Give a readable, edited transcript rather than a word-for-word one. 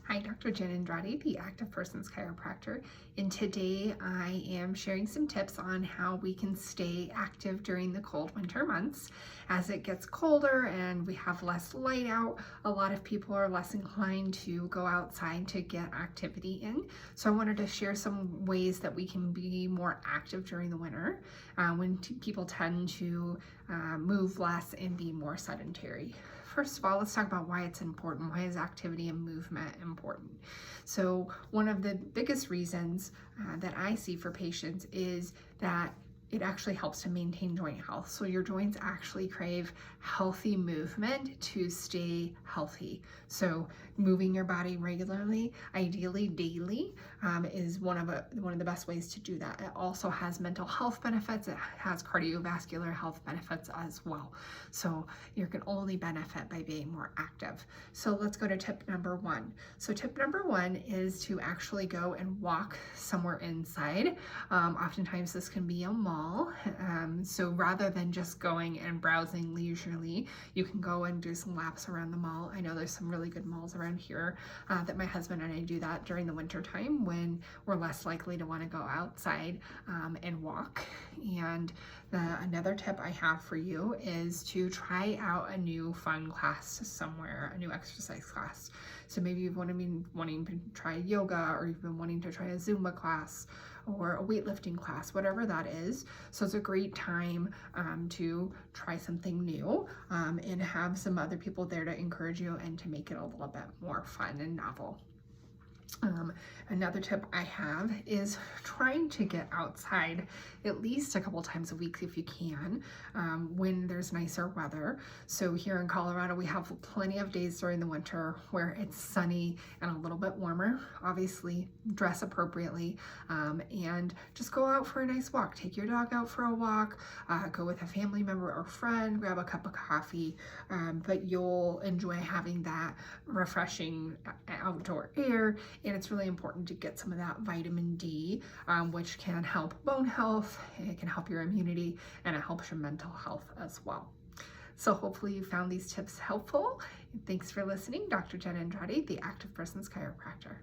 Hi, Dr. Jen Andrade, the Active Persons Chiropractor, and today I am sharing some tips on how we can stay active during the cold winter months. As it gets colder and we have less light out, a lot of people are less inclined to go outside to get activity in. So I wanted to share some ways that we can be more active during the winter when people tend to move less and be more sedentary. First of all, let's talk about why it's important. Why is activity and movement important? So one of the biggest reasons that I see for patients is that it actually helps to maintain joint health. So your joints actually crave healthy movement to stay healthy. So moving your body regularly, ideally daily, is one of the best ways to do that. It also has mental health benefits. It has cardiovascular health benefits as well. So you can only benefit by being more active. So let's go to tip number one. So tip number one is to actually go and walk somewhere inside. Oftentimes this can be a mall. So rather than just going and browsing leisurely, you can go and do some laps around the mall. I know there's some really good malls around here that my husband and I do that during the winter time when we're less likely to want to go outside and walk. And another tip I have for you is to try out a new fun class somewhere, a new exercise class. So maybe you've been wanting to try yoga, or you've been wanting to try a Zumba class or a weightlifting class, whatever that is. So it's a great time to try something new and have some other people there to encourage you and to make it a little bit more fun and novel. Another tip I have is trying to get outside at least a couple times a week if you can, when there's nicer weather. So here in Colorado, we have plenty of days during the winter where it's sunny and a little bit warmer. Obviously, dress appropriately and just go out for a nice walk. Take your dog out for a walk, go with a family member or friend, grab a cup of coffee, but you'll enjoy having that refreshing outdoor air. And it's really important to get some of that vitamin D, which can help bone health, it can help your immunity, and it helps your mental health as well. So hopefully you found these tips helpful. Thanks for listening. Dr. Jen Andrade, the Active Persons Chiropractor.